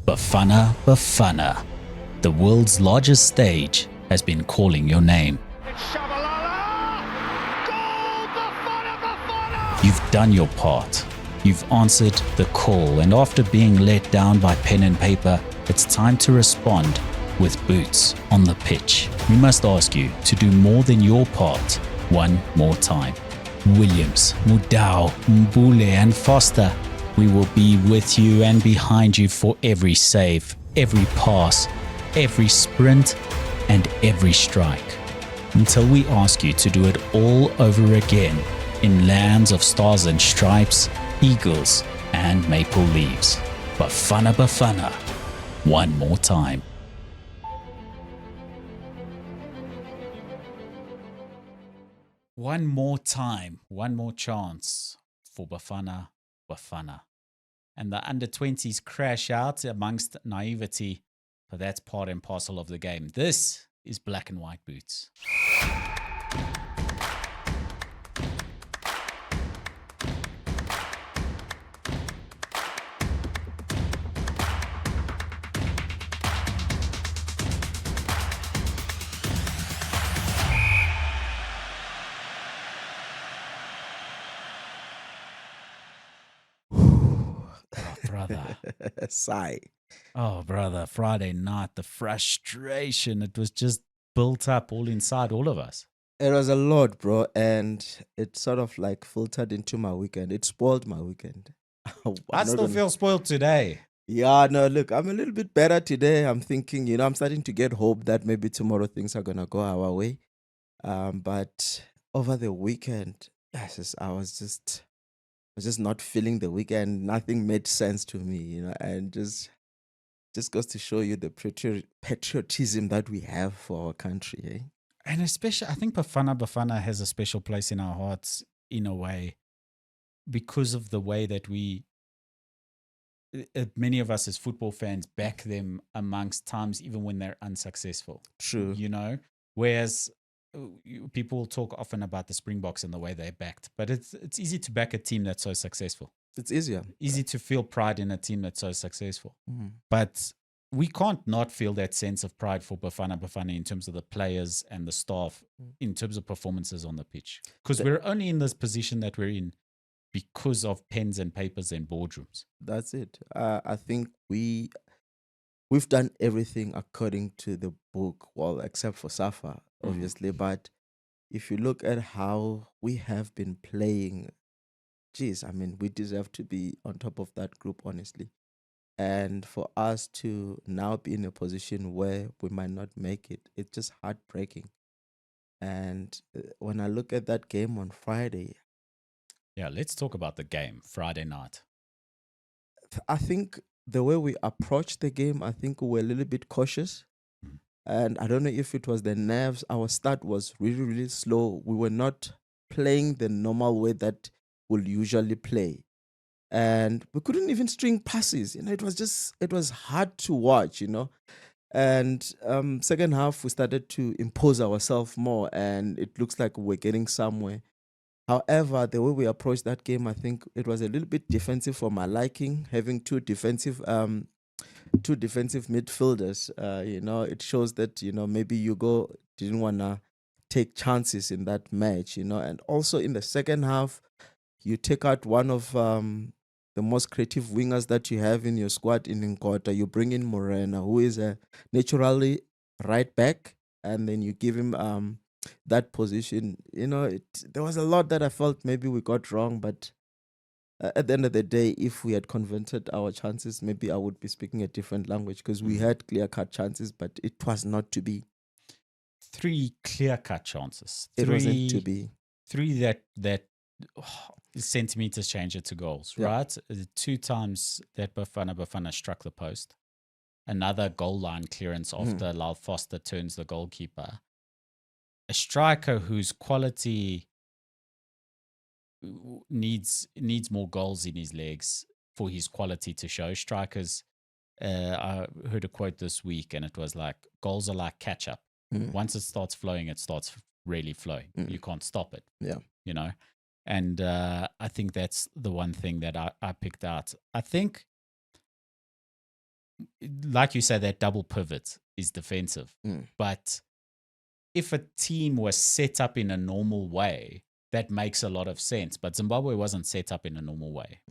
Bafana Bafana, the world's largest stage, has been calling your name. You've done your part. You've answered the call, and after being let down by pen and paper, it's time to respond with boots on the pitch. We must ask you to do more than your part one more time. Williams, Mudau, Mbule and Foster, we will be with you and behind you for every save, every pass, every sprint and every strike, until we ask you to do it all over again in lands of stars and stripes, eagles and maple leaves. Bafana Bafana, one more time. One more time, one more chance for Bafana Bafana. And the under-20s crash out amongst naivety, but that's part and parcel of the game. This is Black and White Boots. Brother. Sigh. Oh, brother, Friday night, the frustration, it was just built up all inside all of us. It was a lot, bro, and it sort of like filtered into my weekend. It spoiled my weekend. I still feel spoiled today. Yeah, no, look, I'm a little bit better today. I'm thinking, I'm starting to get hope that maybe tomorrow things are going to go our way. But over the weekend, I was just not feeling the weekend. Nothing made sense to me, and just goes to show you the patriotism that we have for our country. Eh? And especially, I think Bafana Bafana has a special place in our hearts in a way because of the way that many of us as football fans back them amongst times even when they're unsuccessful. True. Whereas people talk often about the Springboks and the way they're backed, but it's easy to back a team that's so successful. It's easier. Easy to feel pride in a team that's so successful. Mm-hmm. But we can't not feel that sense of pride for Bafana Bafana in terms of the players and the staff, in terms of performances on the pitch. Because we're only in this position that we're in because of pens and papers and boardrooms. That's it. I think we've done everything according to the book, well, except for Safa, obviously. Mm-hmm. But if you look at how we have been playing, we deserve to be on top of that group, honestly. And for us to now be in a position where we might not make it, it's just heartbreaking. And when I look at that game on Friday... Yeah, let's talk about the game, Friday night. I think the way we approached the game, I think we were a little bit cautious. Mm. And I don't know if it was the nerves. Our start was really, really slow. We were not playing the normal way that we'll usually play. And we couldn't even string passes. It was hard to watch, And second half, we started to impose ourselves more, and it looks like we're getting somewhere. However, the way we approached that game, I think it was a little bit defensive for my liking, having two defensive midfielders. It shows that, maybe Hugo didn't want to take chances in that match, And also in the second half, you take out one of the most creative wingers that you have in your squad in Nkota. You bring in Morena, who is a naturally right back, and then you give him that position. There was a lot that I felt maybe we got wrong, but at the end of the day, if we had converted our chances, maybe I would be speaking a different language, because we had clear-cut chances, but it was not to be. 3 clear-cut chances. It wasn't to be. 3 that centimeters change it to goals, yeah. Right? 2 times that Bafana struck the post. Another goal line clearance after Lyle Foster turns the goalkeeper. A striker whose quality needs more goals in his legs for his quality to show. Strikers, I heard a quote this week, and it was like, goals are like ketchup. Once it starts flowing, it starts really flowing. You can't stop it. Yeah. And I think that's the one thing that I picked out. I think like you said, that double pivot is defensive. But if a team was set up in a normal way, that makes a lot of sense. But Zimbabwe wasn't set up in a normal way.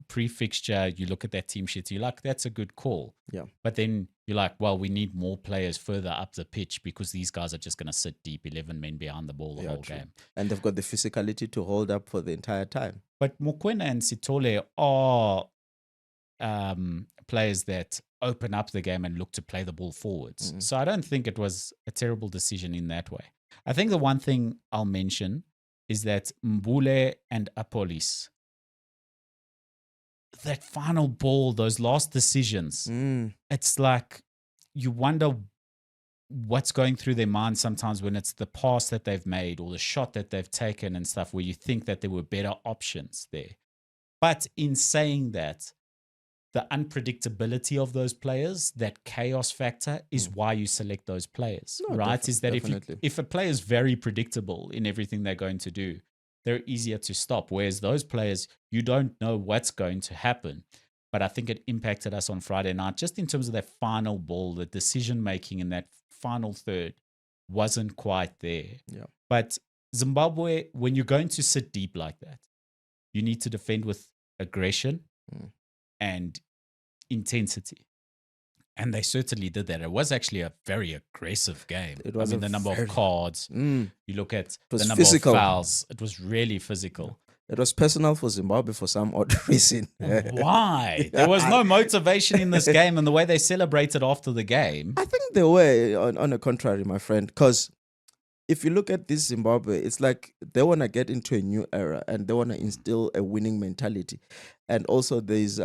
Pre-fixture, you look at that team sheet, you're like, that's a good call. Yeah. But then you're like, well, we need more players further up the pitch because these guys are just going to sit deep, 11 men behind the ball the whole game. And they've got the physicality to hold up for the entire time. But Mokoena and Sitole are players that open up the game and look to play the ball forwards. So I don't think it was a terrible decision in that way. I think the one thing I'll mention is that Mbule and Apolis, that final ball, those last decisions, it's like you wonder what's going through their mind sometimes when it's the pass that they've made or the shot that they've taken and stuff, where you think that there were better options there. But in saying that, the unpredictability of those players, that chaos factor, is why you select those players, right? Is that if a player is very predictable in everything they're going to do, they're easier to stop. Whereas those players, you don't know what's going to happen. But I think it impacted us on Friday night, just in terms of that final ball, the decision-making in that final third wasn't quite there. Yeah. But Zimbabwe, when you're going to sit deep like that, you need to defend with aggression and intensity. And they certainly did that. It was actually a very aggressive game. It was the number of cards. You look at the number of fouls. It was really physical. It was personal for Zimbabwe for some odd reason. Why? There was no motivation in this game, and the way they celebrated after the game. I think they were, on the contrary, my friend, because if you look at this Zimbabwe, it's like they want to get into a new era and they want to instill a winning mentality. And also there's,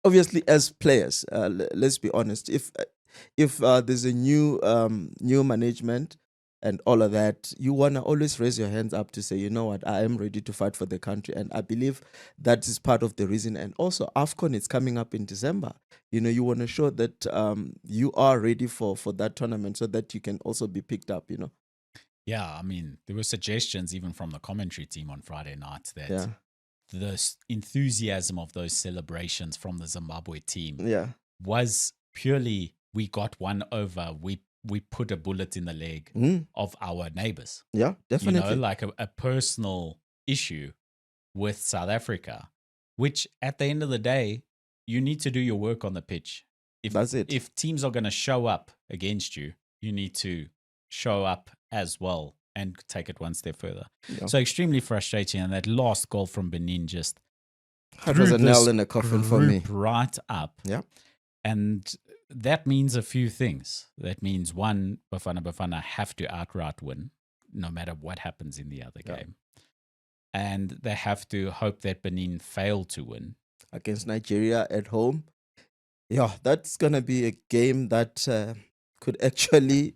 obviously as players, let's be honest, if there's a new management and all of that, you want to always raise your hands up to say, you know what, I am ready to fight for the country. And I believe that is part of the reason. And also AFCON is coming up in December. You know, you want to show that you are ready for that tournament so that you can also be picked up, you know. Yeah, I mean, there were suggestions even from the commentary team on Friday night that the enthusiasm of those celebrations from the Zimbabwe team was purely, we got one over, we put a bullet in the leg of our neighbors. Yeah, definitely. You know, like a personal issue with South Africa, which at the end of the day, you need to do your work on the pitch. That's it. If teams are going to show up against you, you need to show up as well and take it one step further. Yeah. So extremely frustrating. And that last goal from Benin just that was a nail in the coffin for me. Right up. Yeah. And that means a few things. That means, one, Bafana Bafana have to outright win, no matter what happens in the other game. And they have to hope that Benin fail to win. Against Nigeria at home. Yeah, that's going to be a game that could actually,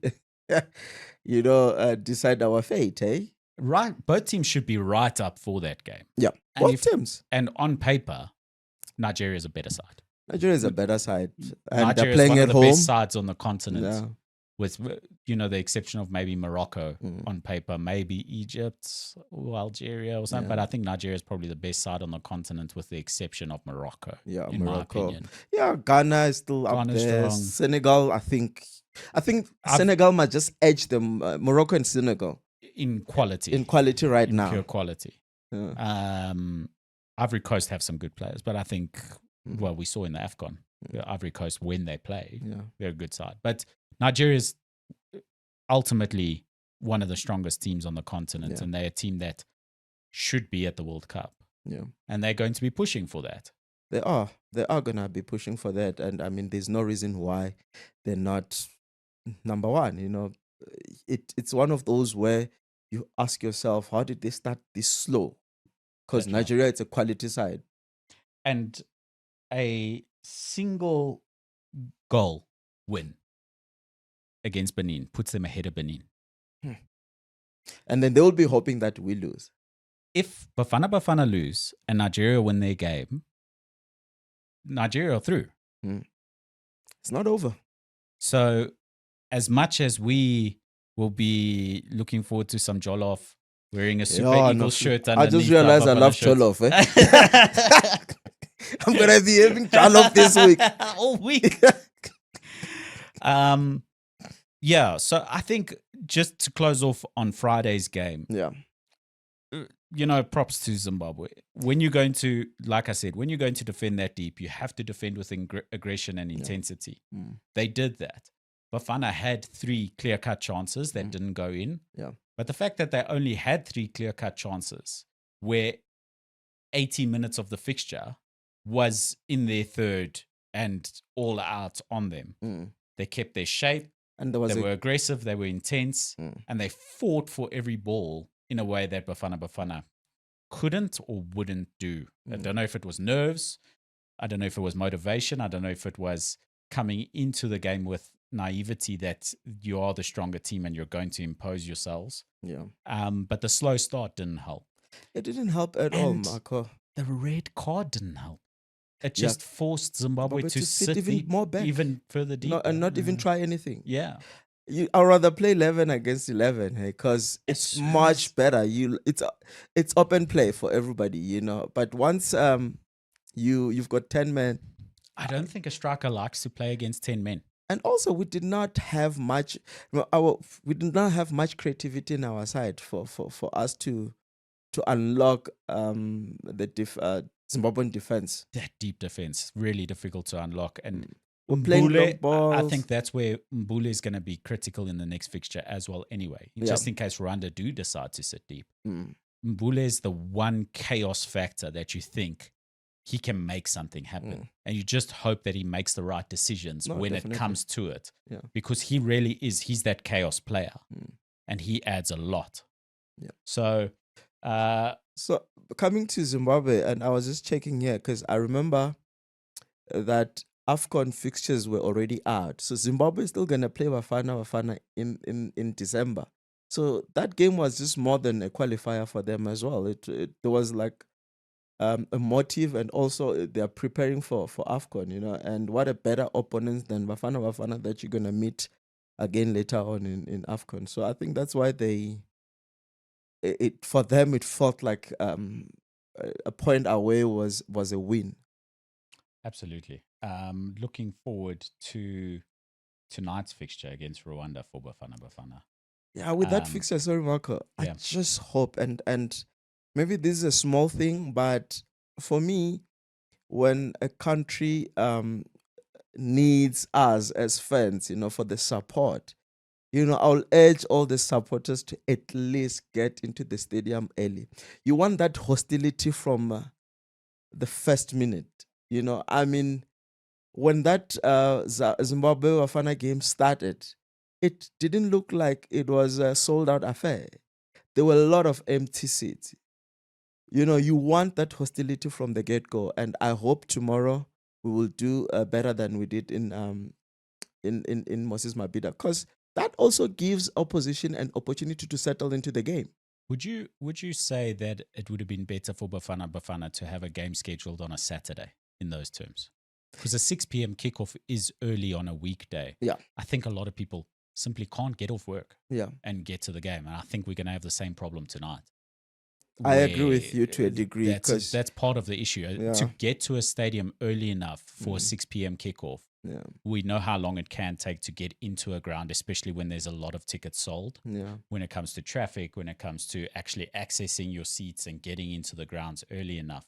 decide our fate, eh? Right. Both teams should be right up for that game. Yeah, both teams. And on paper, Nigeria is a better side. Nigeria is a better side. And Nigeria they're playing is one at of the home. best sides on the continent. With, the exception of maybe Morocco on paper, maybe Egypt or Algeria or something. But I think Nigeria is probably the best side on the continent with the exception of Morocco. Yeah, in Morocco. my opinion. Yeah, Ghana is still up there. Strong. Senegal, I think Senegal might just edge them. Morocco and Senegal. In quality. In quality right now. Pure quality. Yeah. Ivory Coast have some good players, but I think, well, we saw in the AFCON, Ivory Coast, when they play, they're a good side. But Nigeria is ultimately one of the strongest teams on the continent, and they're a team that should be at the World Cup. Yeah. And they're going to be pushing for that. They are going to be pushing for that. And I mean, there's no reason why they're not number one. You know, it's one of those where you ask yourself, how did they start this slow? Because Nigeria, it's a quality side. And a single goal win against Benin puts them ahead of Benin. And then they will be hoping that we lose. If Bafana Bafana lose and Nigeria win their game, Nigeria are through. It's not over. So as much as we will be looking forward to some jollof, wearing a Super Eagles shirt underneath. I just realized I love jollof. I'm gonna be having jollof this week. All week. Yeah, so I think just to close off on Friday's game, Yeah. Props to Zimbabwe. When you're going to, like I said, when you're going to defend that deep, you have to defend with aggression and intensity. They did that. Bafana had 3 clear-cut chances that didn't go in. Yeah. But the fact that they only had 3 clear-cut chances where 80 minutes of the fixture was in their third and all out on them. They kept their shape. And they were aggressive, they were intense, and they fought for every ball in a way that Bafana couldn't or wouldn't do. I don't know if it was nerves. I don't know if it was motivation. I don't know if it was coming into the game with naivety that you are the stronger team and you're going to impose yourselves. Yeah. But the slow start didn't help. It didn't help at all, Marco. The red card didn't help. It just forced Zimbabwe to sit even more back, even further deeper. and not even try anything. Yeah. I'd rather play 11 against 11, because it's much better. It's open play for everybody, But once you've got 10 men, I don't think a striker likes to play against 10 men. And also, we did not have much. We did not have much creativity in our side for us to unlock the Zimbabwean defense. That deep defense, really difficult to unlock. And we're playing long balls. I think that's where Mbule is going to be critical in the next fixture as well anyway, just in case Rwanda do decide to sit deep. Mbule is the one chaos factor that you think he can make something happen. And you just hope that he makes the right decisions when it comes to it. Yeah. Because he really is, he's that chaos player. And he adds a lot. Yeah. So coming to Zimbabwe, and I was just checking here because I remember that AFCON fixtures were already out. So Zimbabwe is still going to play Bafana in December. So that game was just more than a qualifier for them as well. There was like a motive, and also they are preparing for AFCON, and what a better opponent than Bafana that you're going to meet again later on in AFCON. So I think that's why for them it felt like a point away was a win. Absolutely. Looking forward to tonight's fixture against Rwanda for Bafana Bafana. Yeah, with that fixture, sorry Marco, I just hope, and maybe this is a small thing, but for me, when a country needs us as fans, for the support, I'll urge all the supporters to at least get into the stadium early. You want that hostility from the first minute. I mean, when that Zimbabwe Bafana game started, it didn't look like it was a sold-out affair. There were a lot of empty seats. You want that hostility from the get-go, and I hope tomorrow we will do better than we did in Moses Mabhida, because that also gives opposition an opportunity to settle into the game. Would you say that it would have been better for Bafana Bafana to have a game scheduled on a Saturday in those terms? Because a 6 p.m. kickoff is early on a weekday. Yeah. I think a lot of people simply can't get off work and get to the game. And I think we're going to have the same problem tonight. I agree with you to a degree. That's part of the issue. To get to a stadium early enough for a 6 p.m. kickoff, we know how long it can take to get into a ground, especially when there's a lot of tickets sold. Yeah. When it comes to traffic, when it comes to actually accessing your seats and getting into the grounds early enough.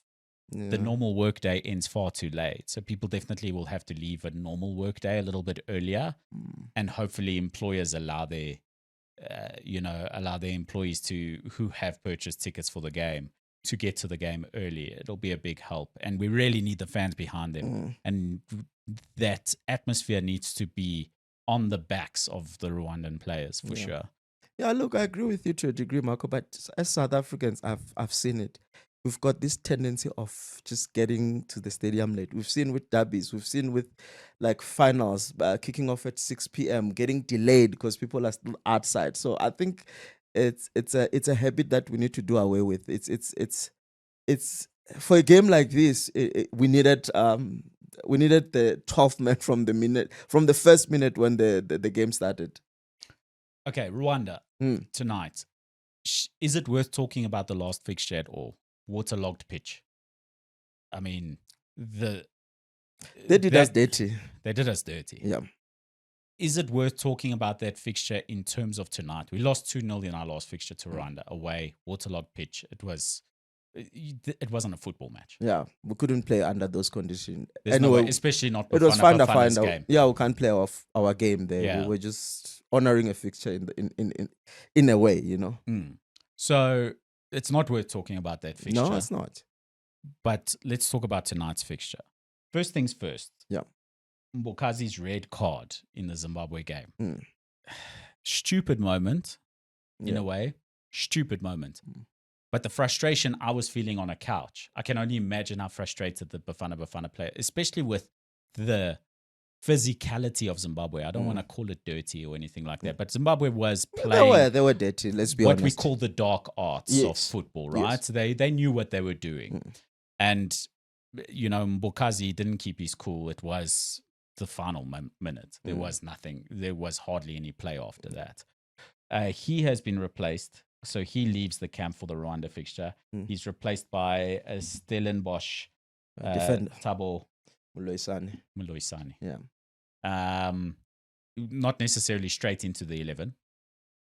Yeah. The normal workday ends far too late. So people definitely will have to leave a normal workday a little bit earlier. And hopefully employers allow their employees who have purchased tickets for the game to get to the game early. It'll be a big help. And we really need the fans behind them. And that atmosphere needs to be on the backs of the Rwandan players for sure. Yeah, look, I agree with you to a degree, Marco, but as South Africans, I've seen it. We've got this tendency of just getting to the stadium late. We've seen with derbies, we've seen with like finals kicking off at 6 p.m., getting delayed because people are still outside. So I think it's a habit that we need to do away with. It's for a game like this, we needed the 12th man from the first minute when the game started. Okay, Rwanda tonight. Is it worth talking about the last fixture at all? Waterlogged pitch. I mean, the They did us that- dirty. They did us dirty. Yeah. Is it worth talking about that fixture in terms of tonight? We lost 2-0 in our last fixture to Mm. Rwanda, away, waterlogged pitch. It wasn't a football match. Yeah. We couldn't play under those conditions. There's no way, especially not it was Bafana fun to Bafana's find out. game. Yeah, we can't play our game there. Yeah. We were just honoring a fixture in a way, Mm. So it's not worth talking about that fixture. No, it's not. But let's talk about tonight's fixture. First things first. Yeah. Mbokazi's red card in the Zimbabwe game. Mm. Stupid moment, in Yeah. a way. Stupid moment. Mm. But the frustration I was feeling on a couch, I can only imagine how frustrated the Bafana Bafana player, especially with the physicality of Zimbabwe. I don't want to call it dirty or anything like that, but Zimbabwe was playing They were dirty, let's be what honest. we call the dark arts of football, right? Yes. They knew what they were doing. And, Mbokazi didn't keep his cool. It was the final minute. There was nothing. There was hardly any play after that. He has been replaced. So he leaves the camp for the Rwanda fixture. He's replaced by a Stellenbosch defender. Thabo Muloisane. Muloisane. Yeah. Not necessarily straight into the 11,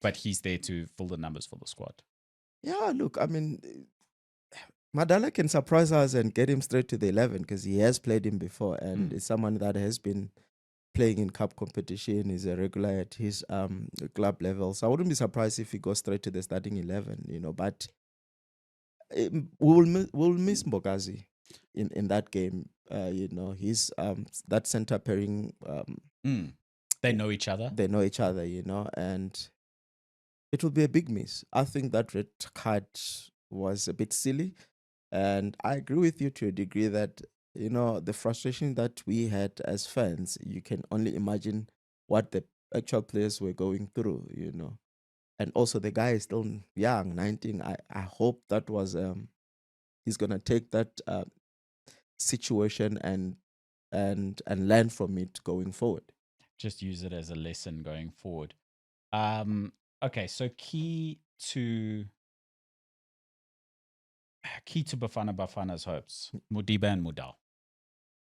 but he's there to fill the numbers for the squad. Yeah, look, I mean, Madala can surprise us and get him straight to the 11 because he has played him before and is someone that has been playing in cup competition. He's a regular at his club level. So I wouldn't be surprised if he goes straight to the starting 11, but we'll miss Mbokazi in that game. He's that center pairing. They know each other. They know each other, and it will be a big miss. I think that red card was a bit silly. And I agree with you to a degree that, the frustration that we had as fans, you can only imagine what the actual players were going through, And also the guy is still young, 19. I hope that was, he's going to take that situation and learn from it going forward. Just use it as a lesson going forward. Okay, so key to Bafana Bafana's hopes, Modiba and Mudal.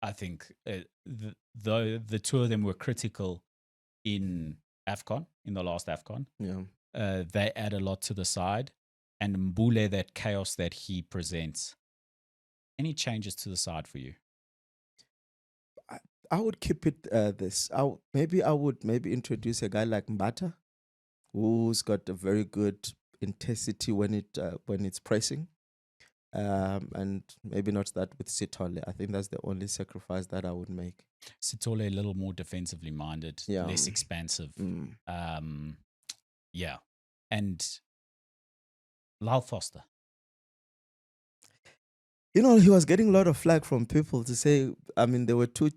I think the two of them were critical in AFCON, in the last AFCON. Yeah. They add a lot to the side. And Mbule, that chaos that he presents. Any changes to the side for you? I would keep it this. I would introduce a guy like Mbata, who's got a very good intensity when it's pressing. And maybe not that with Sitole. I think that's the only sacrifice that I would make. Sitole a little more defensively minded, less expansive. Yeah. And Lyle Foster. He was getting a lot of flack from people to say, there were two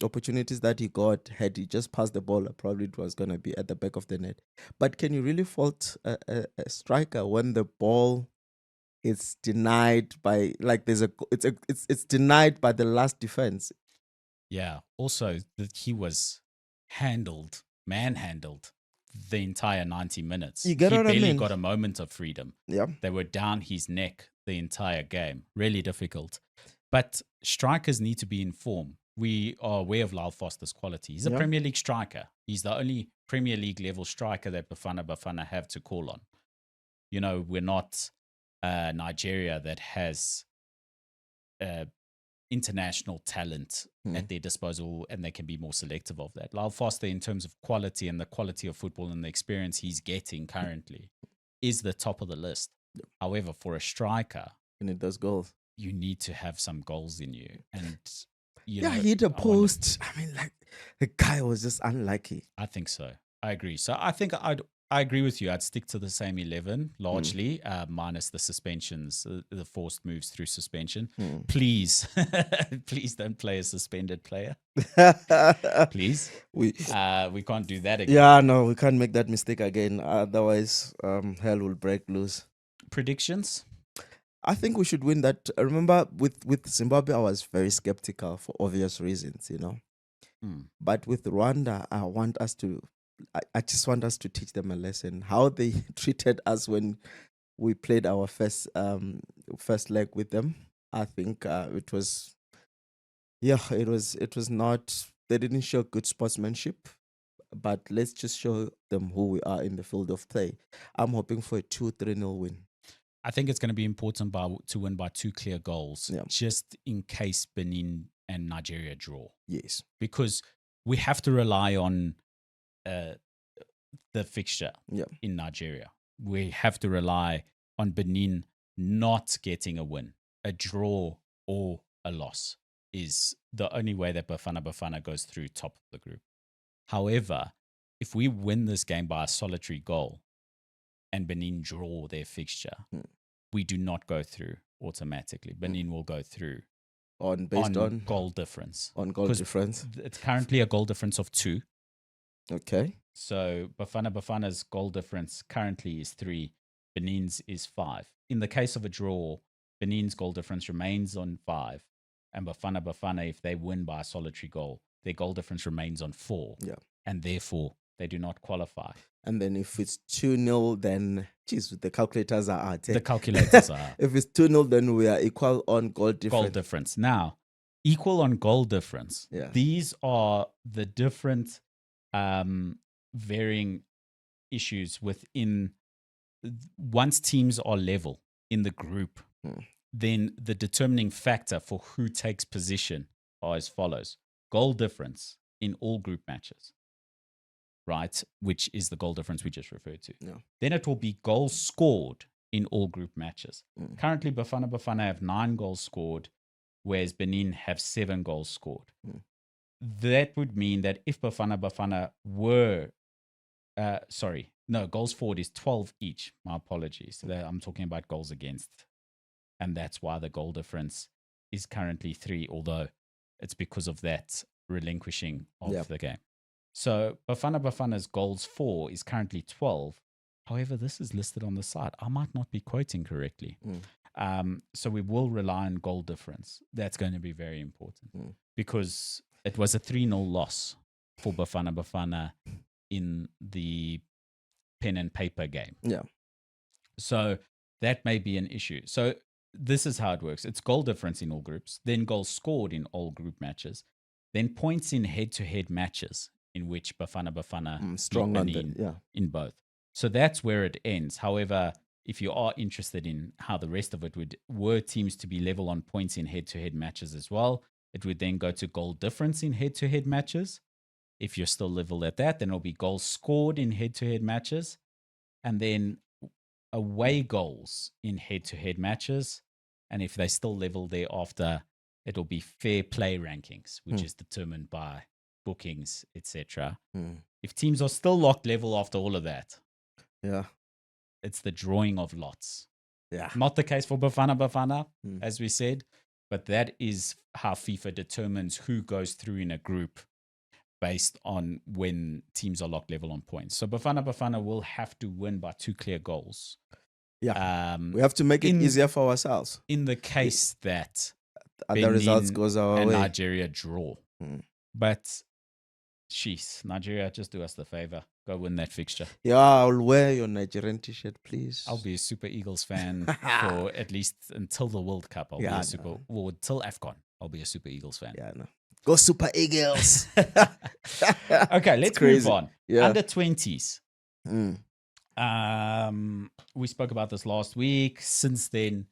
opportunities that he got. Had he just passed the ball, probably it was going to be at the back of the net. But can you really fault a striker when the ball is denied by, it's denied by the last defense? Yeah. Also, that he was manhandled the entire 90 minutes. You get what I He barely mean? got a moment of freedom. Yeah. They were down his neck the entire game. Really difficult. But strikers need to be in form. We are aware of Lyle Foster's quality. He's a Premier League striker. He's the only Premier League level striker that Bafana Bafana have to call on. We're not Nigeria that has international talent at their disposal, and they can be more selective of that. Lyle Foster, in terms of quality and the quality of football and the experience he's getting currently, is the top of the list. However, for a striker, and it does goals. You need to have some goals in you. And he hit a post. The guy was just unlucky. I think so. I agree. So I think I agree with you. I'd stick to the same 11 largely, minus the suspensions, the forced moves through suspension. Please, please don't play a suspended player. Please. We can't do that again. Yeah, no, we can't make that mistake again. Otherwise, hell will break loose. Predictions? I think we should win that. Remember, with Zimbabwe, I was very skeptical for obvious reasons, But with Rwanda, I just want us to teach them a lesson. How they treated us when we played our first leg with them. I think it was Yeah, it was not. They didn't show good sportsmanship, but let's just show them who we are in the field of play. I'm hoping for a 2-3-0 win. I think it's going to be important to win by 2 clear goals, Yeah. just in case Benin and Nigeria draw, Yes. because we have to rely on the fixture Yeah. in Nigeria. We have to rely on Benin not getting a win. A draw or a loss is the only way that Bafana Bafana goes through top of the group. However, if we win this game by a solitary goal and Benin draw their fixture, we do not go through automatically. Benin will go through Based on goal difference. On goal difference. It's currently a goal difference of 2. Okay. So Bafana Bafana's goal difference currently is 3. Benin's is 5. In the case of a draw, Benin's goal difference remains on 5. And Bafana Bafana, if they win by a solitary goal, their goal difference remains on 4. Yeah. And therefore, they do not qualify. And then if it's 2-0, then, geez, the calculators are out. The calculators are out. If it's 2-0, then we are equal on goal difference. Goal difference. Now, equal on goal difference. Yeah. These are the different varying issues within. Once teams are level in the group, then the determining factor for who takes position are as follows: goal difference in all group matches, right? Which is the goal difference we just referred to. Yeah. Then it will be goals scored in all group matches. Currently, Bafana Bafana have 9 goals scored, whereas Benin have 7 goals scored. That would mean that if Bafana Bafana were, goals forward is 12 each. My apologies. I'm talking about goals against. And that's why the goal difference is currently 3, although it's because of that relinquishing of the game. So Bafana Bafana's goals for is currently 12. However, this is listed on the side. I might not be quoting correctly. So we will rely on goal difference. That's going to be very important because it was a 3-0 loss for Bafana Bafana in the pen and paper game. Yeah. So that may be an issue. So this is how it works. It's goal difference in all groups, then goals scored in all group matches, then points in head-to-head matches in which Bafana Bafana strong on in both. So that's where it ends. However, if you are interested in how the rest of it were teams to be level on points in head-to-head matches as well, it would then go to goal difference in head-to-head matches. If you're still level at that, then it'll be goals scored in head-to-head matches, and then away goals in head-to-head matches. And if they still level thereafter, it'll be fair play rankings, which is determined by bookings, etc. If teams are still locked level after all of that, it's the drawing of lots. Yeah. Not the case for Bafana Bafana, as we said, but that is how FIFA determines who goes through in a group based on when teams are locked level on points. So Bafana Bafana will have to win by 2 clear goals. Yeah. We have to make it easier for ourselves. In the case that other results goes our and way. Nigeria draw. But Nigeria, just do us the favor. Go win that fixture. Yeah, I'll wear your Nigerian t-shirt, please. I'll be a Super Eagles fan for at least until the World Cup. I'll be a until AFCON. I'll be a Super Eagles fan. Yeah, no. Go Super Eagles. Okay, let's move on. Yeah. Under 20s. We spoke about this last week. Since then,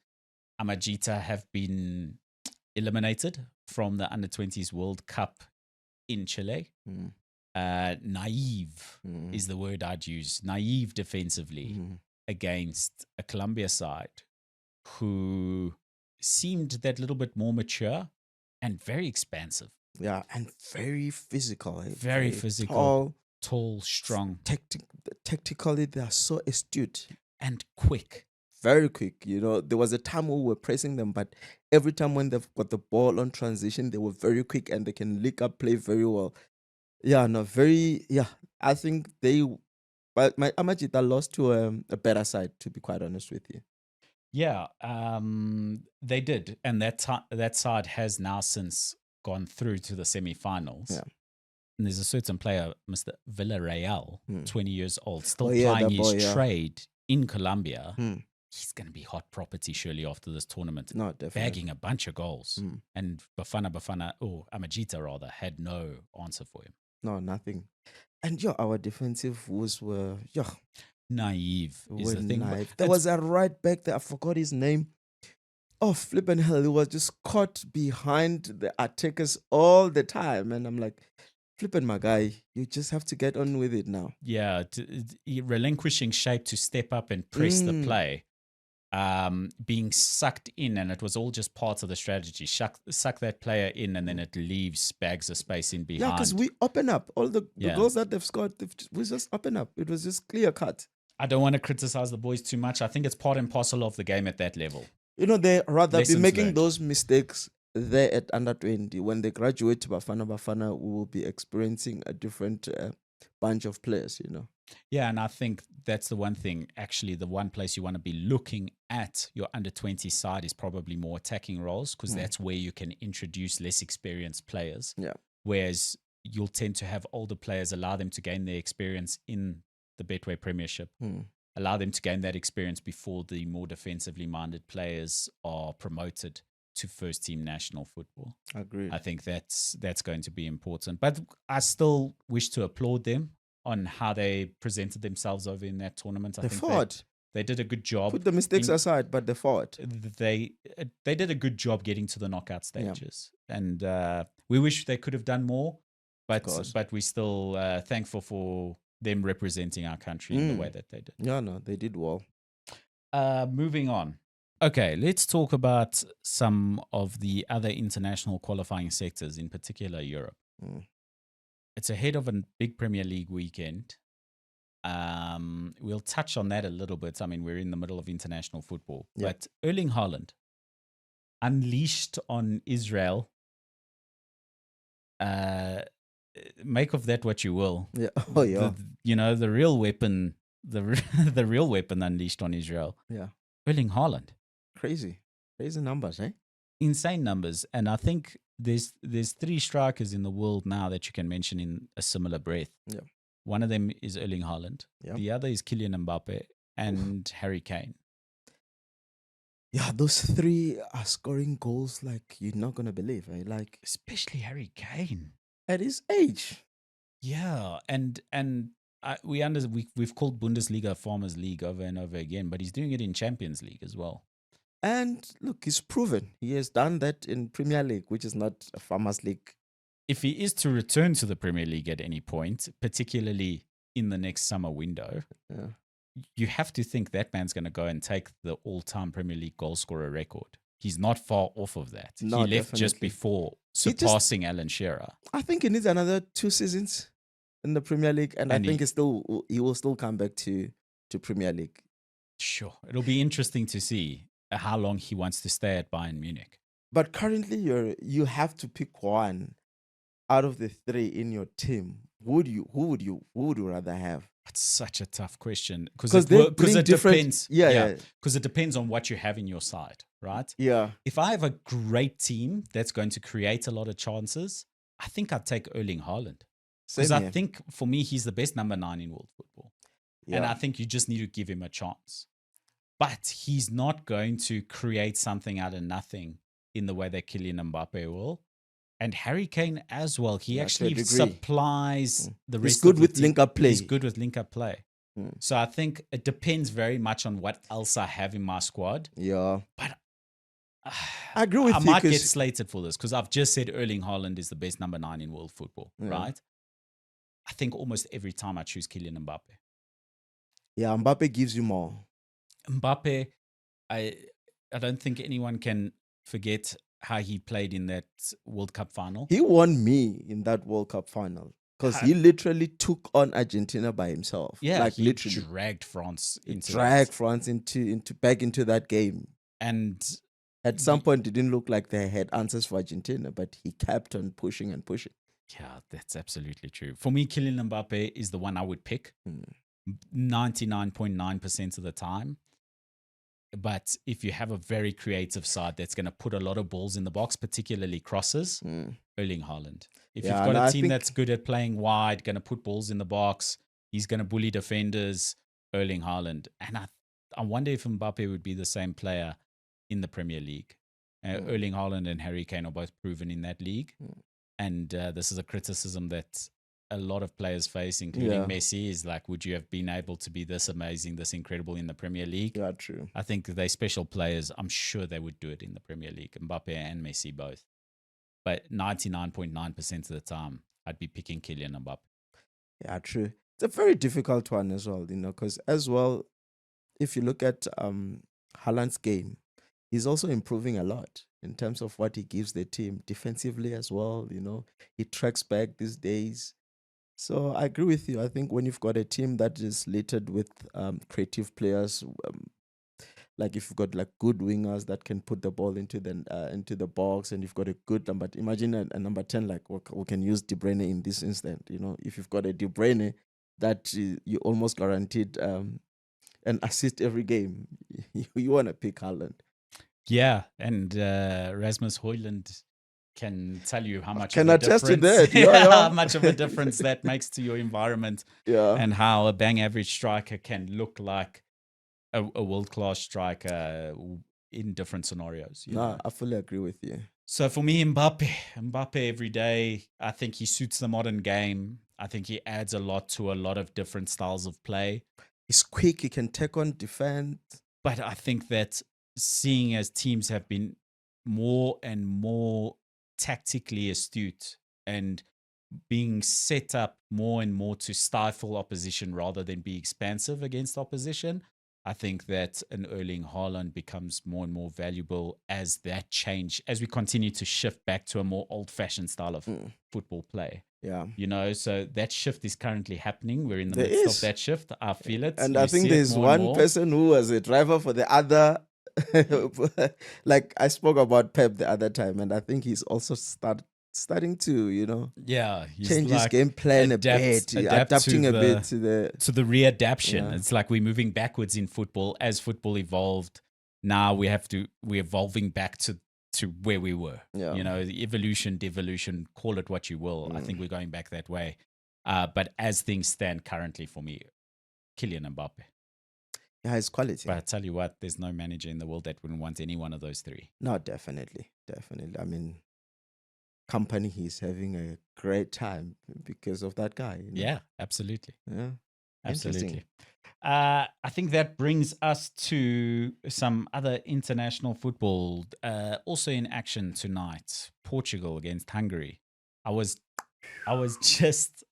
Amajita have been eliminated from the Under 20s World Cup in Chile. Naive is the word I'd use. Naive defensively against a Colombia side who seemed that little bit more mature and very expansive. Yeah, and very physical. Very physical. Tall, strong. Tactically, they are so astute. And quick. Very quick. You know, there was a time we were pressing them, but every time when they've got the ball on transition, they were very quick and they can lick up play very well. Yeah, no, I think but my Amajita lost to a better side, to be quite honest with you. Yeah, they did. And that side has now since gone through to the semi-finals. Yeah. And there's a certain player, Mr. Villarreal, 20 years old, still plying his trade in Colombia, he's going to be hot property surely after this tournament. No, definitely. Bagging a bunch of goals. And Bafana, or Amajita rather, had no answer for him. No, nothing. And our defensive woes were Naive is the thing. Naive. There was a right back there. I forgot his name. Oh, flipping hell. He was just caught behind the attackers all the time. And I'm like, flipping my guy, you just have to get on with it now. Yeah, relinquishing shape to step up and press the play. Being sucked in, and it was all just part of the strategy. Suck that player in, and then it leaves bags of space in behind. Yeah, because we open up. All the goals that they've scored, we just open up. It was just clear cut. I don't want to criticize the boys too much. I think it's part and parcel of the game at that level. They rather Lessons be making learned. those mistakes there at under 20. When they graduate to Bafana Bafana, we will be experiencing a different bunch of players, Yeah, and I think that's the one thing. Actually, the one place you want to be looking at your under 20 side is probably more attacking roles, because that's where you can introduce less experienced players. Yeah. Whereas you'll tend to have older players, allow them to gain their experience in the Betway Premiership, allow them to gain that experience before the more defensively minded players are promoted to first team national football. Agreed. I think that's going to be important. But I still wish to applaud them on how they presented themselves over in that tournament. I They think fought. they did a good job. Put the mistakes aside, but they fought. They did a good job getting to the knockout stages, and we wish they could have done more. But we still thankful for them representing our country in the way that they did. Yeah, no, they did well. Moving on. Okay, let's talk about some of the other international qualifying sectors, in particular Europe. It's ahead of a big Premier League weekend. We'll touch on that a little bit. I mean, we're in the middle of international football. Yeah. But Erling Haaland, unleashed on Israel, make of that what you will. Yeah. Oh, yeah. The real weapon, the real weapon unleashed on Israel. Yeah. Erling Haaland. Crazy numbers, eh? Insane numbers. And I think there's 3 strikers in the world now that you can mention in a similar breath. Yeah. One of them is Erling Haaland. Yeah. The other is Kylian Mbappe and Harry Kane. Yeah, those 3 are scoring goals like you're not gonna believe, eh? Like, especially Harry Kane at his age. Yeah, and we've called Bundesliga a farmers league over and over again, but he's doing it in Champions League as well. And look, he's proven he has done that in Premier League, which is not a farmers league. If he is to return to the Premier League at any point, particularly in the next summer window, you have to think that man's going to go and take the all-time Premier League goal scorer record. He's not far off of that. No, he left definitely. just before surpassing Alan Shearer. I think he needs another 2 seasons in the Premier League, and I think he will still come back to Premier League. Sure. It'll be interesting to see how long he wants to stay at Bayern Munich. But currently, you have to pick one out of the 3 in your team. Who would you rather have? That's such a tough question because it depends. Yeah. Because it depends on what you have in your side, right? Yeah. If I have a great team that's going to create a lot of chances, I think I'd take Erling Haaland. Because I think for me, he's the best number 9 in world football. Yeah. And I think you just need to give him a chance. But he's not going to create something out of nothing in the way that Kylian Mbappe will. And Harry Kane as well. He actually supplies the rest He's good of with the team. link-up play. He's good with link-up play. So I think it depends very much on what else I have in my squad. Yeah. But I agree with you. I might get slated for this because I've just said Erling Haaland is the best number 9 in world football, right? I think almost every time I choose Kylian Mbappe. Yeah, Mbappe gives you more. Mbappe, I don't think anyone can forget how he played in that World Cup final. He won me in that World Cup final because he literally took on Argentina by himself. Yeah, like he literally dragged France into back into that game. And at some point, it didn't look like they had answers for Argentina, but he kept on pushing and pushing. Yeah, that's absolutely true. For me, Kylian Mbappe is the one I would pick 99.9% of the time. But if you have a very creative side that's going to put a lot of balls in the box, particularly crosses, Erling Haaland. If you've got a team that's good at playing wide, going to put balls in the box, he's going to bully defenders, Erling Haaland. And I wonder if Mbappe would be the same player in the Premier League. Erling Haaland and Harry Kane are both proven in that league. And this is a criticism that a lot of players face, including Messi, is like, would you have been able to be this amazing, this incredible in the Premier League? Yeah, true. I think they're special players. I'm sure they would do it in the Premier League, Mbappe and Messi both. But 99.9% of the time, I'd be picking Kylian Mbappe. Yeah, true. It's a very difficult one as well, because as well, if you look at Haaland's game, he's also improving a lot in terms of what he gives the team defensively as well. He tracks back these days. So I agree with you. I think when you've got a team that is littered with creative players, like if you've got like good wingers that can put the ball into the box, and you've got a good number. Imagine a number 10, like we can use De Bruyne in this instant. If you've got a De Bruyne that you almost guaranteed an assist every game, you want to pick Haaland. Yeah, and Rasmus Højlund can tell you how much can of a attest to difference, that. Yeah. how much of a difference that makes to your environment, and how a bang average striker can look like a world-class striker in different scenarios. I fully agree with you. So for me, Mbappe every day, I think he suits the modern game. I think he adds a lot to a lot of different styles of play. He's quick, he can take on defense. But I think that seeing as teams have been more and more tactically astute and being set up more and more to stifle opposition rather than be expansive against opposition, I think that an Erling Haaland becomes more and more valuable as we continue to shift back to a more old-fashioned style of football play. Yeah. So that shift is currently happening. We're in the midst of that shift. I feel it. And I think there's one person who was a driver for the other. Like I spoke about Pep the other time, and I think he's also starting to, change his game plan a bit, adapting a bit to the readaptation. Yeah. It's like we're moving backwards in football as football evolved. Now we're evolving back to where we were. Yeah. The evolution, devolution, call it what you will. I think we're going back that way. But as things stand currently for me, Kylian Mbappe. Yeah, his quality. But I tell you what, there's no manager in the world that wouldn't want any one of those three. No, definitely. I mean, company, he's having a great time because of that guy. Yeah, absolutely. Yeah, absolutely. I think that brings us to some other international football. Also in action tonight, Portugal against Hungary. I was just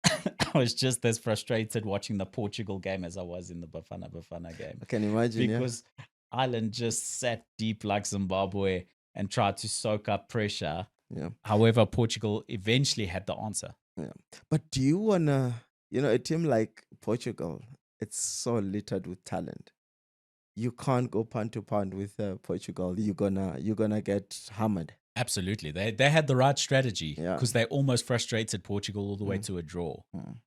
as frustrated watching the Portugal game as I was in the Bafana Bafana game. I can imagine, because Ireland just sat deep like Zimbabwe and tried to soak up pressure. Yeah. However, Portugal eventually had the answer. Yeah. But do you wanna, a team like Portugal, it's so littered with talent. You can't go pound to pound with Portugal. You're gonna get hammered. Absolutely. They had the right strategy because they almost frustrated Portugal all the way to a draw.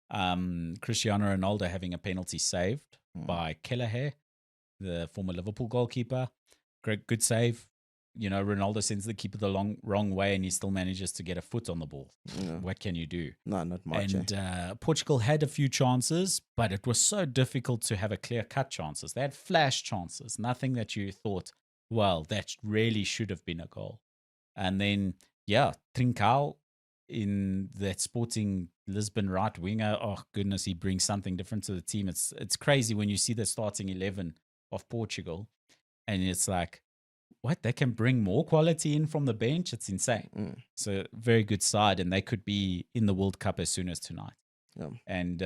Cristiano Ronaldo having a penalty saved by Kelleher, the former Liverpool goalkeeper. Good save. Ronaldo sends the keeper the wrong way and he still manages to get a foot on the ball. Yeah. What can you do? No, not much. And Portugal had a few chances, but it was so difficult to have a clear-cut chances. They had flash chances, nothing that you thought, well, that really should have been a goal. And then, Trincao in that Sporting Lisbon right winger, oh goodness, he brings something different to the team. It's crazy when you see the starting 11 of Portugal and it's like, what? They can bring more quality in from the bench? It's insane. So very good side, and they could be in the World Cup as soon as tonight. Yeah. And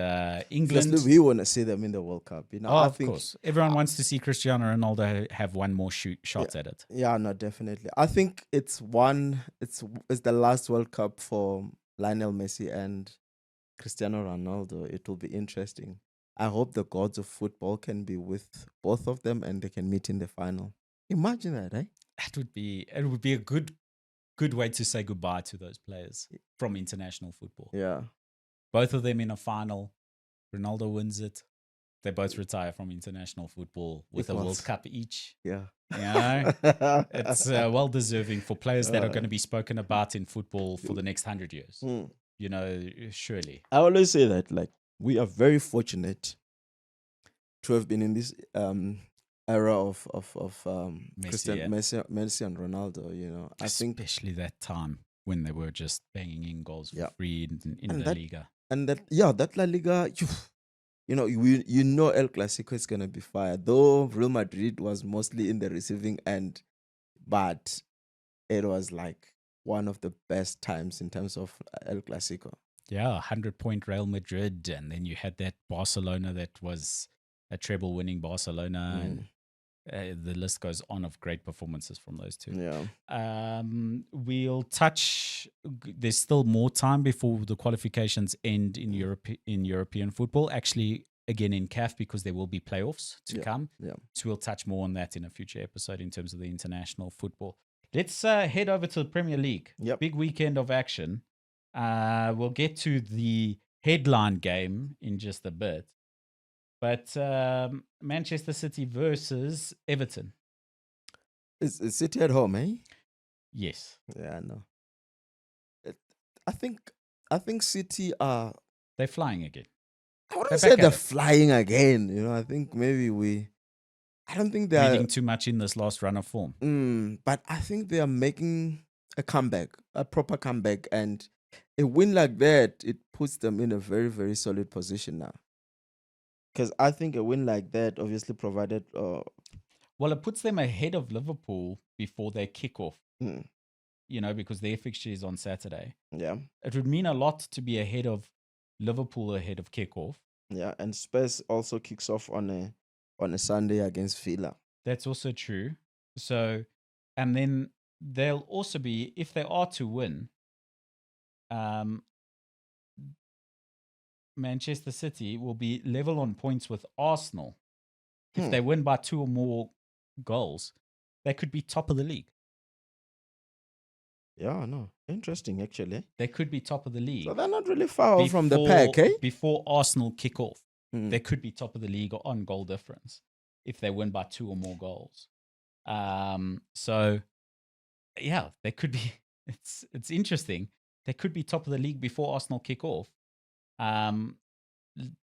England... we want to see them in the World Cup. Of course. Everyone wants to see Cristiano Ronaldo have one more shots at it. Yeah, no, definitely. I think it's the last World Cup for Lionel Messi and Cristiano Ronaldo. It will be interesting. I hope the gods of football can be with both of them and they can meet in the final. Imagine that, eh? It would be a good way to say goodbye to those players from international football. Yeah. Both of them in a final. Ronaldo wins it. They both retire from international football with a World Cup each. Yeah. It's well deserving for players that are going to be spoken about in football for the next 100 years. Surely. I always say that, we are very fortunate to have been in this era of Messi, yeah. Messi and Ronaldo. I think, Especially that time when they were just banging in goals for yeah, free in and La that Liga. and that yeah, that La Liga, El Clasico is gonna be fire. Though Real Madrid was mostly in the receiving end, but it was like one of the best times in terms of El Clasico. Yeah, 100-point Real Madrid, and then you had that Barcelona that was a treble-winning Barcelona, and Mm, the list goes on of great performances from those two. yeah. We'll touch. There's still more time before the qualifications end in European football. Actually, again in CAF, because there will be playoffs to Yeah. come. Yeah. So we'll touch more on that in a future episode in terms of the international football. Let's head over to the Premier League. Yep. Big weekend of action. We'll get to the headline game in just a bit. But Manchester City versus Everton. It's City at home, eh? Yes. Yeah, I know. I think City are. They're flying again. I wouldn't They're say back they're at it. flying again. I think maybe I don't think they are. Reading too much in this last run of form. But I think they are making a comeback, a proper comeback, and a win like that, it puts them in a very, very solid position now. Because I think a win like that, obviously, provided. Well, it puts them ahead of Liverpool before they kick off, mm, because their fixture is on Saturday. yeah, It would mean a lot to be ahead of Liverpool ahead of kickoff. yeah, and Spurs also kicks off on a Sunday against Villa. That's also true. So, and then they'll also be, if they are to win, Manchester City will be level on points with Arsenal. If they win by 2 or more goals, they could be top of the league. Yeah, no, interesting actually. They could be top of the league. So they're not really far off from the pack, eh? Before Arsenal kick off, they could be top of the league on goal difference if they win by 2 or more goals. So, yeah, they could be. It's interesting. They could be top of the league before Arsenal kick off.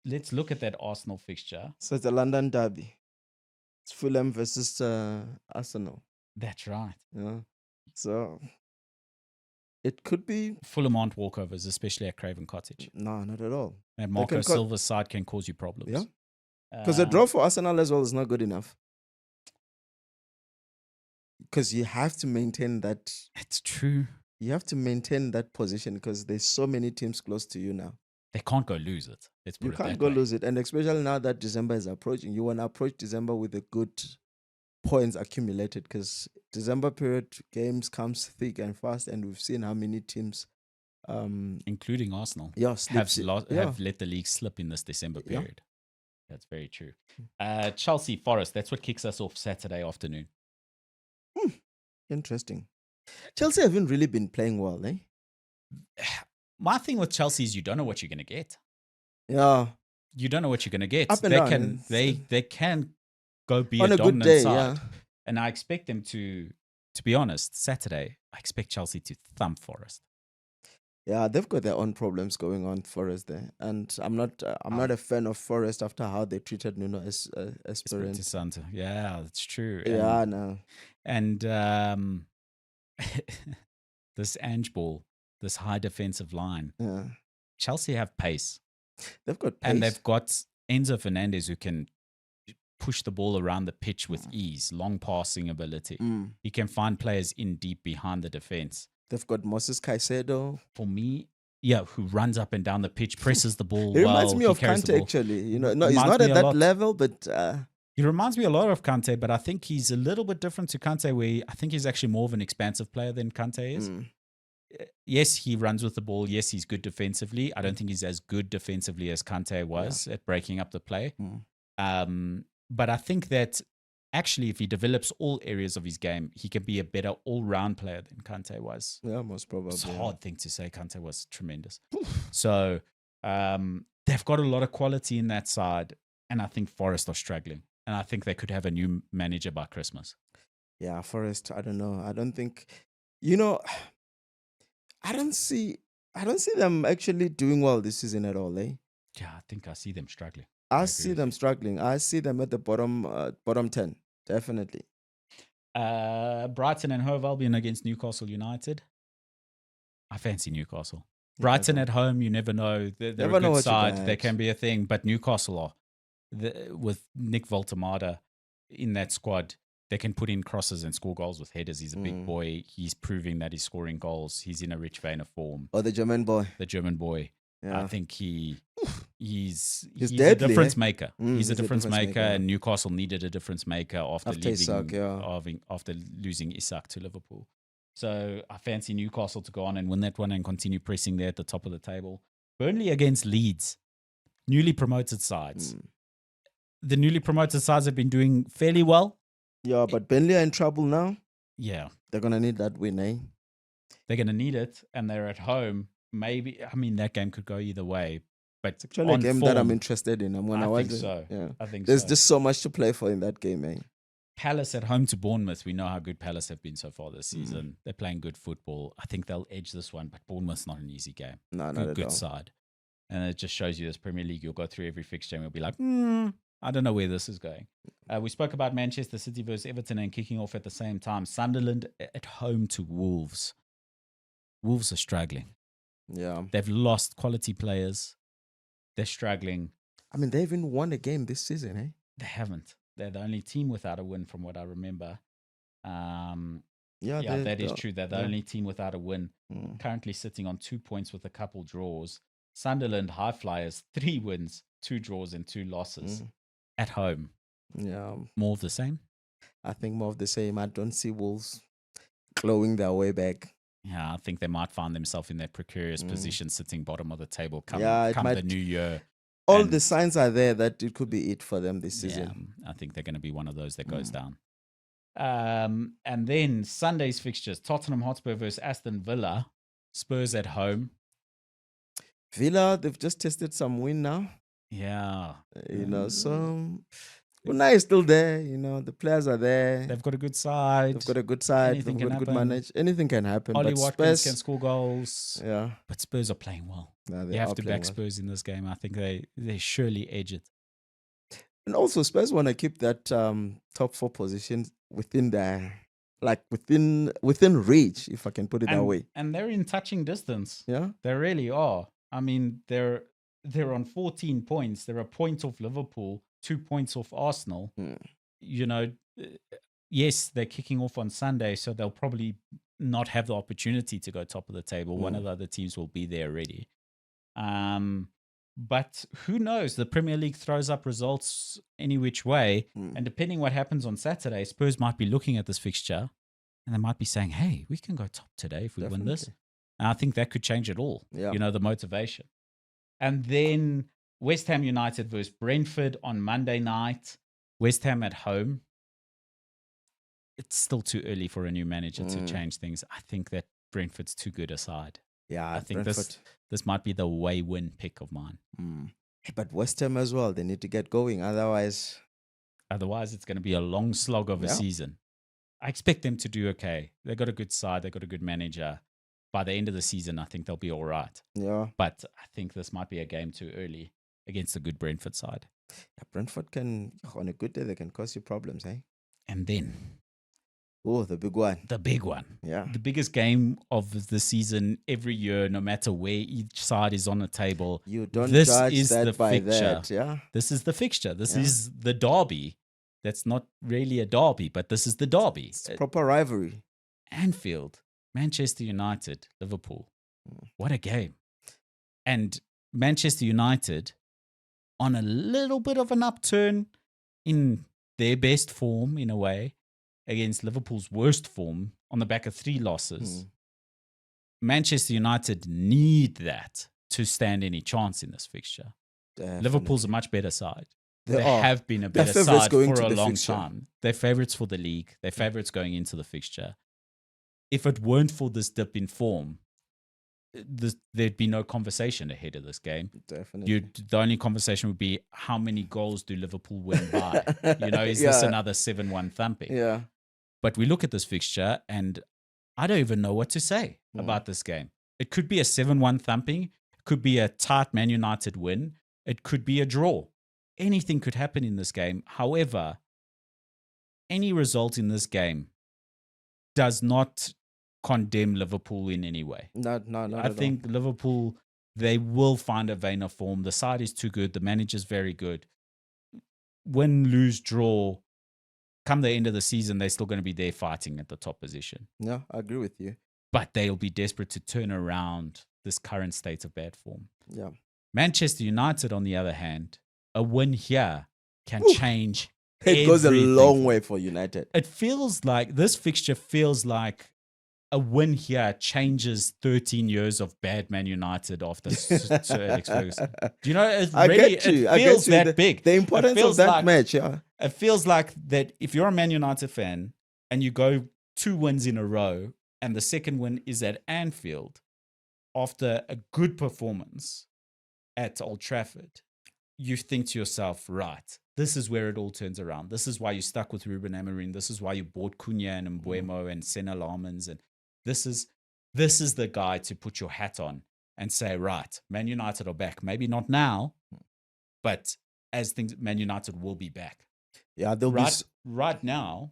Let's look at that Arsenal fixture. So it's a London derby. It's Fulham versus Arsenal. That's right. Yeah. So it could be. Fulham aren't walkovers, especially at Craven Cottage. No, not at all. And Marco Silva's side can cause you problems. Yeah. Because a draw for Arsenal as well is not good enough. Because you have to maintain that. It's true. You have to maintain that position because there's so many teams close to you now. They can't go lose it. You can't go lose it. And especially now that December is approaching, you want to approach December with a good points accumulated because December period games comes thick and fast, and we've seen how many teams, including Arsenal, have let the league slip in this December period. Yeah. That's very true. Chelsea Forest, that's what kicks us off Saturday afternoon. Interesting. Chelsea haven't really been playing well, eh? My thing with Chelsea is you don't know what you're going to get. Yeah. You don't know what you're going to get. Up and down. They can go be on a good dominant day, side. yeah. And I expect them to be honest, Saturday, I expect Chelsea to thump Forest. Yeah, they've got their own problems going on, Forest there. And I'm not a fan of Forest after how they treated Nuno Espirito Santo. Yeah, that's true. Yeah, no. And this Ange ball, this high defensive line. Yeah. Chelsea have pace. They've got pace. And they've got Enzo Fernandez who can push the ball around the pitch with ease, long passing ability. He can find players in deep behind the defense. They've got Moses Caicedo. For me, who runs up and down the pitch, presses the ball He reminds me of Kante, actually. No, he's not at that level, but... He reminds me a lot of Kante, but I think he's a little bit different to Kante, where I think he's actually more of an expansive player than Kante is. Yes, he runs with the ball. Yes, he's good defensively. I don't think he's as good defensively as Kante was at breaking up the play. But I think that actually, if he develops all areas of his game, he can be a better all-round player than Kante was. Yeah, most probably. It's a hard thing to say. Kante was tremendous. So they've got a lot of quality in that side, and I think Forest are struggling. And I think they could have a new manager by Christmas. Yeah, Forest, I don't know. I don't think, I don't see them actually doing well this season at all, eh? Yeah, I think I see them struggling. I agree see with them you. struggling. I see them at the bottom 10, definitely. Brighton and Hove Albion against Newcastle United. I fancy Newcastle. You Brighton guys at home, you never know. They're never a know good what you side. They got. can be a thing, but Newcastle are. With Nick Voltemada in that squad, they can put in crosses and score goals with headers. He's a big boy. He's proving that he's scoring goals. He's in a rich vein of form. Oh, the German boy. The German boy. Yeah. I think he's a deadly, difference eh? maker. He's a difference maker, yeah. and Newcastle needed a difference maker after Isak, yeah. after losing Isak to Liverpool. So I fancy Newcastle to go on and win that one and continue pressing there at the top of the table. Burnley against Leeds, newly promoted sides. The newly promoted sides have been doing fairly well. Yeah, but Burnley are in trouble now. Yeah. They're going to need that win, eh? They're going to need it, and they're at home. Maybe, I mean, that game could go either way. But It's actually a game that I'm interested in. I'm going to watch it. So. Yeah. I think There's so. just so much to play for in that game, eh? Palace at home to Bournemouth. We know how good Palace have been so far this season. They're playing good football. I think they'll edge this one, but Bournemouth's not an easy game. No, not at good all. side. And it just shows you this Premier League. You'll go through every fixture and you'll be like, I don't know where this is going. We spoke about Manchester City versus Everton and kicking off at the same time. Sunderland at home to Wolves. Wolves are struggling. Yeah. They've lost quality players. They're struggling. I mean, they haven't won a game this season, eh? They haven't. They're the only team without a win from what I remember. That is true. They're the only team without a win. Currently sitting on 2 points with a couple draws. Sunderland High Flyers, 3 wins, 2 draws and 2 losses at home. Yeah. More of the same? I think more of the same. I don't see Wolves clawing their way back. Yeah, I think they might find themselves in that precarious position, sitting bottom of the table come the new year. All the signs are there that it could be it for them this season. I think they're going to be one of those that goes down. And then Sunday's fixtures, Tottenham Hotspur versus Aston Villa, Spurs at home. Villa, they've just tested some win now. Yeah. So Unai is still there. The players are there. They've got a good side. They've got a good side. Anything They've got can a good happen. manage. Anything can happen. Ollie but Watkins Spurs can score goals. Yeah. But Spurs are playing well. No, you have to back Spurs in this game. I think they surely edge it. And also, Spurs want to keep that top 4 position within their, within reach, if I can put it that way. And they're in touching distance. Yeah. They really are. I mean, they're on 14 points. They're a point off Liverpool, 2 points off Arsenal. Yes, they're kicking off on Sunday, so they'll probably not have the opportunity to go top of the table. One of the other teams will be there already. But who knows? The Premier League throws up results any which way. And depending what happens on Saturday, Spurs might be looking at this fixture and they might be saying, hey, we can go top today if we win this. And I think that could change it all, the motivation. And then West Ham United versus Brentford on Monday night. West Ham at home. It's still too early for a new manager to change things. I think that Brentford's too good a side. Yeah, I think this might be the way-win pick of mine. But West Ham as well, they need to get going. Otherwise, it's going to be a long slog of a season. I expect them to do okay. They got a good side. They got a good manager. By the end of the season, I think they'll be all right. Yeah. But I think this might be a game too early against a good Brentford side. Yeah, Brentford can, on a good day, they can cause you problems, eh? And then... Oh, the big one. The big one. Yeah. The biggest game of the season every year, no matter where each side is on the table. You don't judge that by that, yeah? This is the fixture. This is the derby. That's not really a derby, but this is the derby. It's proper rivalry. Anfield, Manchester United, Liverpool. What a game. And Manchester United on a little bit of an upturn in their best form, in a way, against Liverpool's worst form on the back of 3 losses. Manchester United need that to stand any chance in this fixture. Definitely. Liverpool's a much better side. They have been a better side for a long time. They're favourites for the league. They're favourites going into the fixture. If it weren't for this dip in form, there'd be no conversation ahead of this game. Definitely. The only conversation would be, how many goals do Liverpool win by? Is this another 7-1 thumping? Yeah. But we look at this fixture and I don't even know what to say about this game. It could be a 7-1 thumping. It could be a tight Man United win. It could be a draw. anything could happen in this game. However, any result in this game does not condemn Liverpool in any way. Not I think Liverpool, they will find a vein of form. The side is too good. The manager's very good. Win, lose, draw, come the end of the season, they're still going to be there fighting at the top position. Yeah, I agree with you. But they'll be desperate to turn around this current state of bad form. Yeah. Manchester United, on the other hand, a win here can change It goes a everything. long way for United. It feels like this fixture feels like a win here changes 13 years of bad Man United after Sir Alex Ferguson. Do you know, it feels that big. The importance of that match, yeah. It feels like that if you're a Man United fan and you go 2 wins in a row and the second win is at Anfield after a good performance at Old Trafford, you think to yourself, right, this is where it all turns around. This is why you stuck with Ruben Amorim. This is why you bought Cunha and Mbuemo and Senna Lamans. And this is the guy to put your hat on and say, right, Man United are back. Maybe not now, but as things, Man United will be back. Yeah, they'll right now,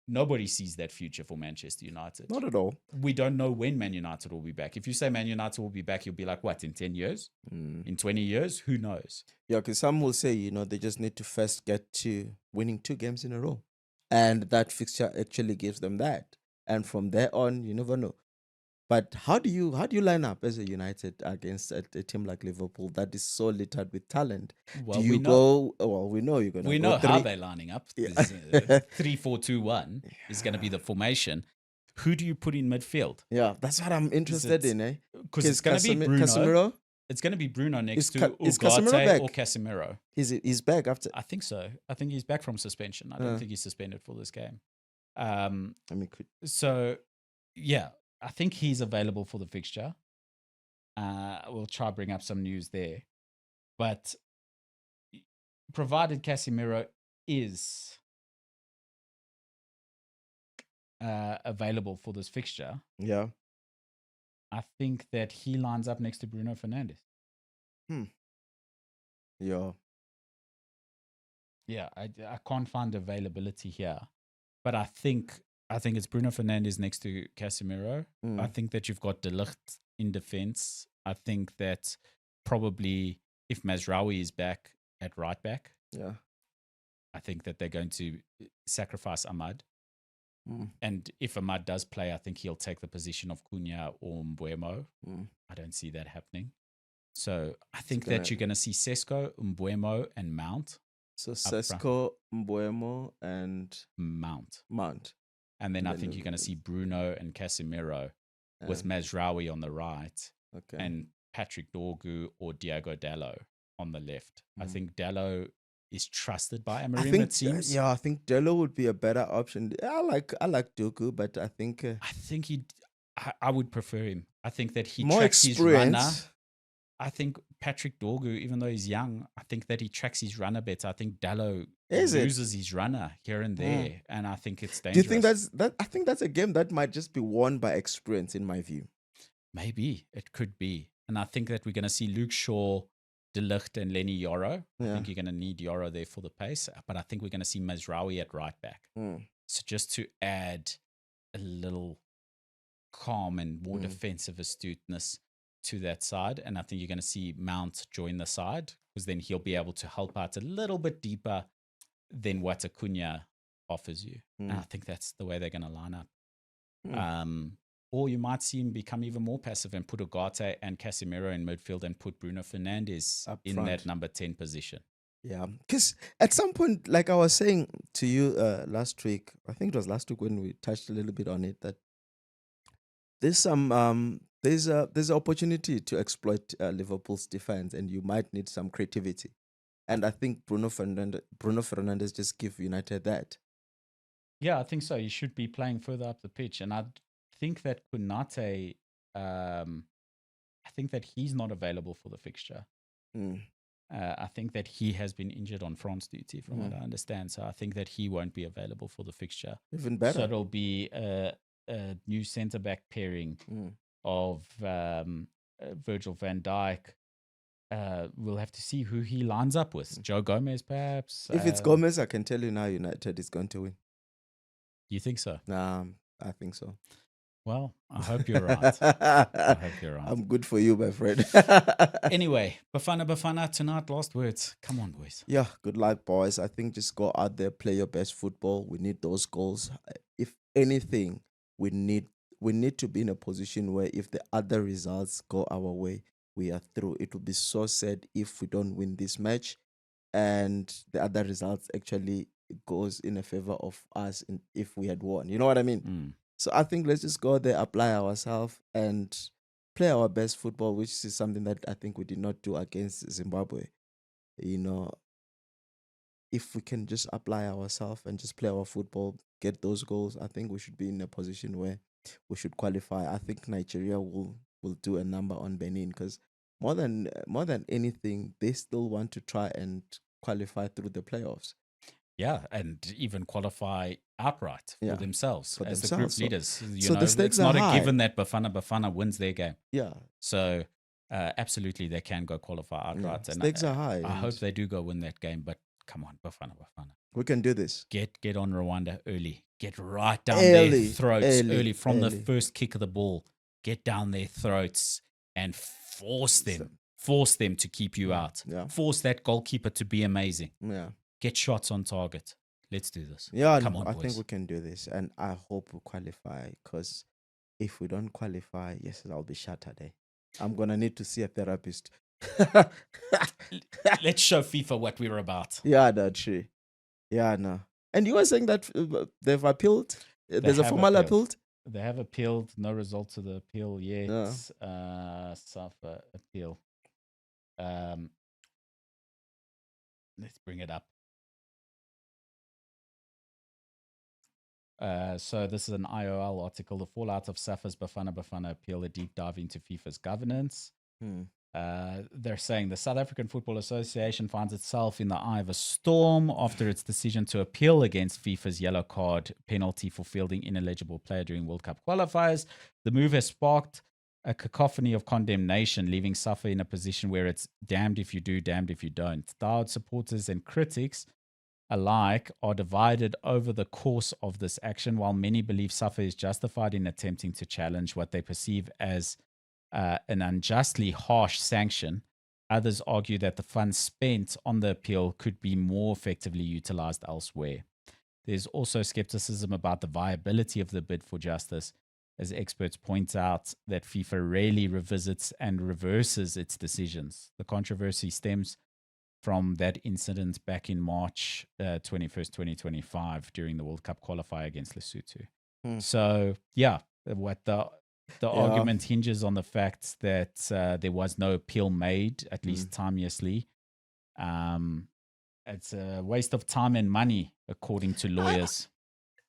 nobody sees that future for Manchester United. Not at all. We don't know when Man United will be back. If you say Man United will be back, you'll be like, what, in 10 years? In 20 years? Who knows? Yeah, because some will say, they just need to first get to winning 2 games in a row. And that fixture actually gives them that. And from there on, you never know. But how do you line up as a United against a team like Liverpool that is so littered with talent? Well, we know you're going to We know how they're lining up. Yeah. 3-4-2-1 is going to be the formation. Who do you put in midfield? Yeah, that's what I'm interested in, Because it's going to be Bruno. Casemiro? It's going to be Bruno next to is Casemiro Ugarte back? or Casemiro. He's back after. I think so. I think he's back from suspension. I don't think he's suspended for this game. So, yeah, I think he's available for the fixture. We'll try to bring up some news there. But provided Casemiro is available for this fixture, Yeah. I think that he lines up next to Bruno Fernandes. Yeah. Yeah, I can't find availability here. But I think it's Bruno Fernandes next to Casemiro. I think that you've got De Ligt in defense. I think that probably if Mazraoui is back at right back, Yeah. I think that they're going to sacrifice Ahmad. And if Ahmad does play, I think he'll take the position of Cunha or Mbuemo. I don't see that happening. So I think that you're going to see Sesko, Mbuemo, and Mount. So Sesko, Mbuemo, and Mount. And then I think you're going to see Bruno and Casemiro with Mazraoui on the right and Patrick Dorgu or Diogo Dalot on the left. I think Dalot is trusted by Amorim, it seems. I think Dalot would be a better option. I like Dorgu, but I think I would prefer him. I think that he more tracks his runner. experience. I think Patrick Dorgu, even though he's young, I think that he tracks his runner better. I think Dalot Is it? loses his runner here and there, and I think it's Do dangerous. you think I think that's a game that might just be won by experience, in my view. Maybe it could be, and I think that we're going to see Luke Shaw, De Ligt, and Lenny Yoro. I think you're going to need Yoro there for the pace, but I think we're going to see Mazraoui at right back. So just to add a little calm and more defensive astuteness to that side, and I think you're going to see Mount join the side because then he'll be able to help out a little bit deeper than what Acuna offers you. And I think that's the way they're going to line up. Or you might see him become even more passive and put Ugarte and Casemiro in midfield and put Bruno Fernandes Up in front. that number 10 position. Yeah, because at some point, like I was saying to you last week, I think it was last week when we touched a little bit on it, that there's some there's an opportunity to exploit Liverpool's defense, and you might need some creativity. And I think Bruno Fernandes just give United that. Yeah, I think so. He should be playing further up the pitch. And I think that Konate, I think that he's not available for the fixture. I think that he has been injured on France duty, from what I understand. So I think that he won't be available for the fixture. Even better. So it'll be a new centre-back pairing of Virgil van Dijk, we'll have to see who he lines up with. Joe Gomez, perhaps. If it's Gomez, I can tell you now, United is going to win. You think so? Nah, I think so. Well, I hope you're right. I hope you're right. I'm good for you, my friend. Anyway, Bafana Bafana tonight. Last words. Come on, boys. Yeah, good luck, boys. I think just go out there, play your best football. We need those goals. If anything, we need to be in a position where if the other results go our way, we are through. It would be so sad if we don't win this match, and the other results actually goes in a favor of us. If we had won, you know what I mean. So I think let's just go there, apply ourselves, and play our best football, which is something that I think we did not do against Zimbabwe. You know, if we can just apply ourselves and just play our football, get those goals, I think we should be in a position where we should qualify. I think Nigeria will do a number on Benin because more than anything, they still want to try and qualify through the playoffs. Yeah, and even qualify outright for themselves For as themselves. the group leaders. So the stakes it's not are high. a given that Bafana wins their game. Yeah. So absolutely, they can go qualify outright. Yeah. And Stakes are high. I hope they do go win that game. But come on, Bafana. We can do this. Get on Rwanda early. Get right down their throats early from the first kick of the ball. Get down their throats and force them to keep you out. Yeah. Force that goalkeeper to be amazing. Yeah. Get shots on target. Let's do this. Yeah, come on, I boys. think we can do this, and I hope we qualify. Because if we don't qualify, yes, I'll be shattered. I'm gonna need to see a therapist. Let's show FIFA what we're about. Yeah, that's true. Yeah, no. And you were saying that they've appealed. There's a formal appeal. They have appealed. No result to the appeal yet. SAFA appeal. Let's bring it up. So this is an IOL article. The fallout of SAFA's Bafana appeal, a deep dive into FIFA's governance. They're saying the South African Football Association finds itself in the eye of a storm after its decision to appeal against FIFA's yellow card penalty for fielding ineligible player during World Cup qualifiers. The move has sparked a cacophony of condemnation, leaving SAFA in a position where it's damned if you do, damned if you don't. Diehard supporters and critics alike are divided over the course of this action, while many believe SAFA is justified in attempting to challenge what they perceive as an unjustly harsh sanction. Others argue that the funds spent on the appeal could be more effectively utilized elsewhere. There's also skepticism about the viability of the bid for justice, as experts point out that FIFA rarely revisits and reverses its decisions. The controversy stems from that incident back in March 21st, 2025, during the World Cup qualifier against Lesotho. So, yeah, what the argument hinges on the fact that there was no appeal made, at least timeously. It's a waste of time and money, according to lawyers.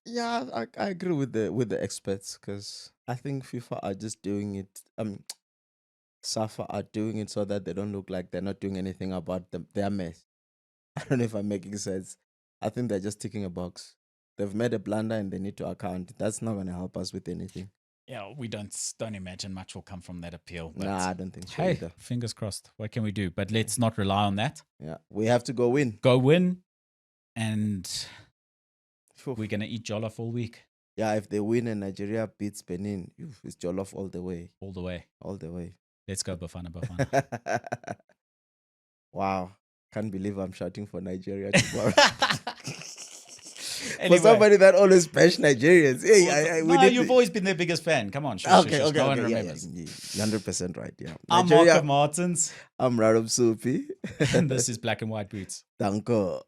I agree with the experts, because I think FIFA are just doing it. SAFA are doing it so that they don't look like they're not doing anything about their mess. I don't know if I'm making sense. I think they're just ticking a box. They've made a blunder and they need to account. That's not going to help us with anything. Yeah, we don't imagine much will come from that appeal. But I don't think so hey, either. Fingers crossed. What can we do? But let's not rely on that. Yeah, we have to go win. Go win, and we're going to eat jollof all week. Yeah, if they win and Nigeria beats Benin, it's jollof all the way. All the way. All the way. Let's go, Bafana. Wow. Can't believe I'm shouting for Nigeria tomorrow. Anyway. For somebody that always bash Nigerians. Hey, you've always been their biggest fan. Come on. Okay. No one remembers. Yeah. 100% right, yeah. I'm Marco Martins. I'm Musuphi. And this is Black and White Boots. Danko.